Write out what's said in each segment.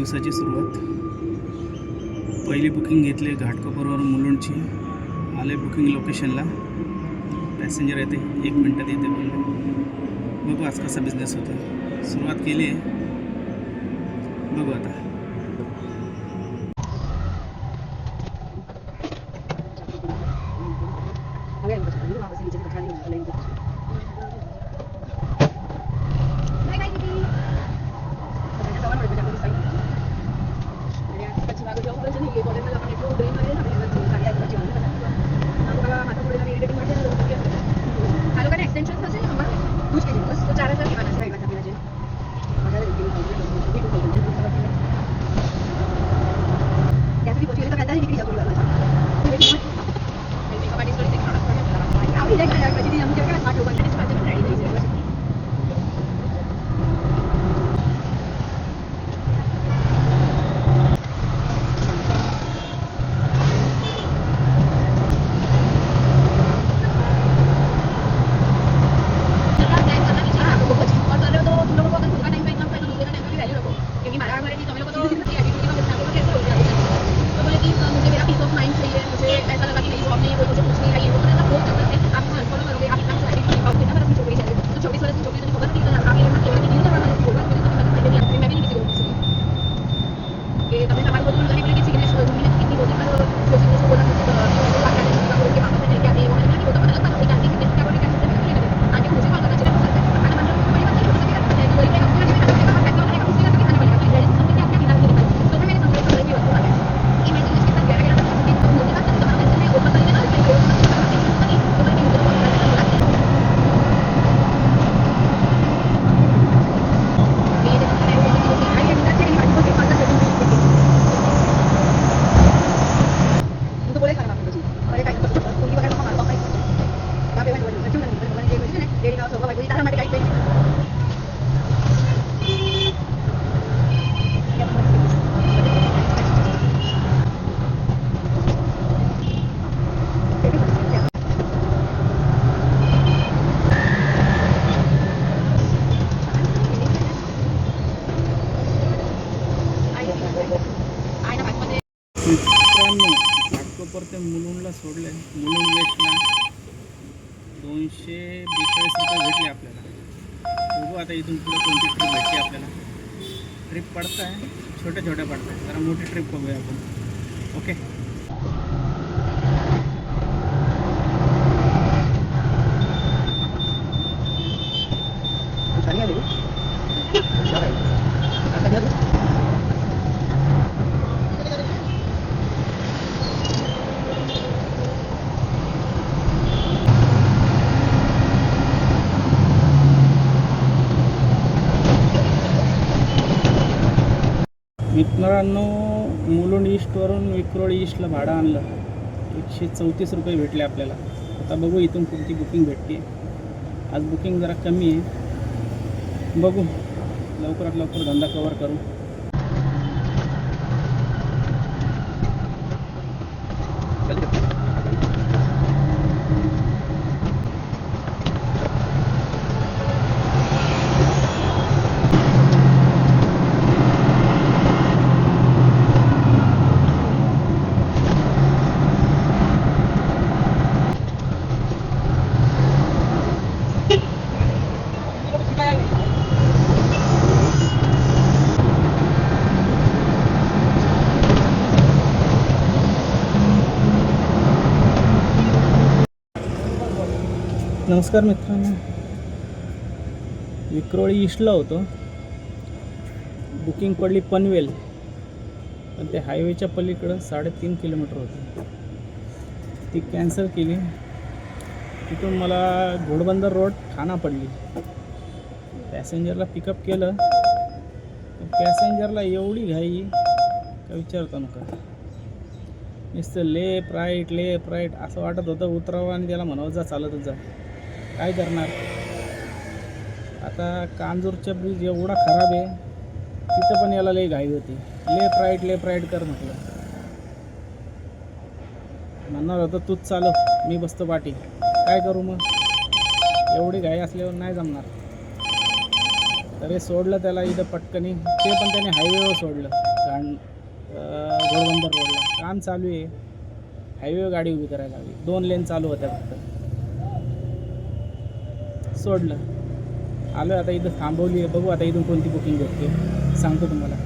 दिवसाची सुरुवात. पहिली बुकिंग घेतली घाटकोपरवरून मुलुंडची. आले बुकिंग लोकेशनला. पॅसेंजर येते, 1 मिनटात येते बोलले. बघू आज कसा बिझनेस होता. सुरुवात केली आहे, बघू आता. मित्रांनो, घाटकोपर ते मुलुंडला सोडले. मुलुंड वेस्टला 242 रुपये भेटले आपल्याला. बघू आता इथून पुढे कोणती ट्रिप भेटते आपल्याला. ट्रिप पडत आहे, छोट्या छोट्या पडत आहे. जरा मोठी ट्रिप बघूया आपण. ओके. मित्रांनो, मुलुंड ईस्टवरून विक्रोळी ईस्टला भाडं आणलं. 134 रुपये भेटले आपल्याला. आता बघू इथून पुढची बुकिंग भेटते. आज बुकिंग जरा कमी आहे. बघू लवकरात लवकर धंदा कवर करू. नमस्कार मित्रांनो, विक्रोळी ईस्टला होतो. बुकिंग पडली पनवेल, पण ते हायवेच्या पलीकडं 3.5 किलोमीटर होतं. ती कॅन्सल केली. तिथून मला घोडबंदर रोड ठाणा पडली. पॅसेंजरला पिकअप केलं. पॅसेंजरला एवढी घाई का विचारता नका. नुसतं लेफ्ट राईट असं वाटत होतं उतरावं आणि त्याला म्हणावं जा, चालतच जा. काय करणार. आता कांजूरचा ब्रिज एवढा खराब आहे, तिथं पण याला लई घाई होती. लेफ्ट राईट कर म्हटलं. म्हणणार होतं तूच चालव, मी बसतो पाठी. काय करू मग, एवढी घाई असल्यावर नाही जमणार. तरी सोडलं त्याला इथं पटकनी. ते पण त्याने हायवेवर सोडलं. घोडबंदर रोडला काम चालू आहे. हायवे गाडी उभी करायला हवी. 2 लेन चालू होत्या फक्त. सोडलं आलो आता इथं थांबवली आहे. बघू आता इथून कोणती बुकिंग भेटते सांगतो तुम्हाला.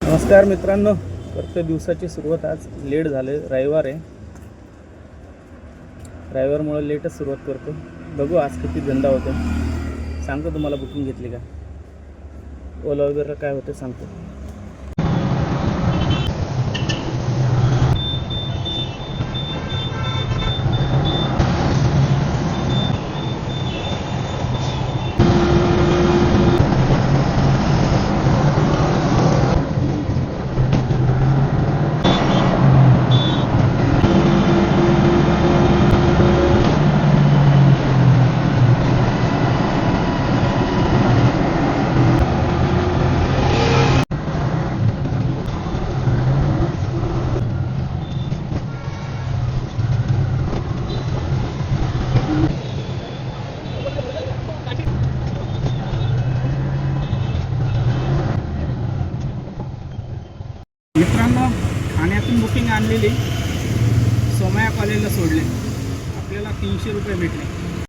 नमस्कार मित्रांनो, करतो दिवसाची सुरुवात. आज लेट झाले, रविवार आहे. रविवारमुळे लेटच सुरुवात करतो. बघू आज किती धंदा होतो. सांगतो तुम्हाला बुकिंग घेतली का, ओला वगैरे काय होतं सांगतो. मित्रांनो, ठाण्यातून बुकिंग आणलेली, सोमया कॉलेजला सोडले. आपल्याला 300 रुपये भेटले.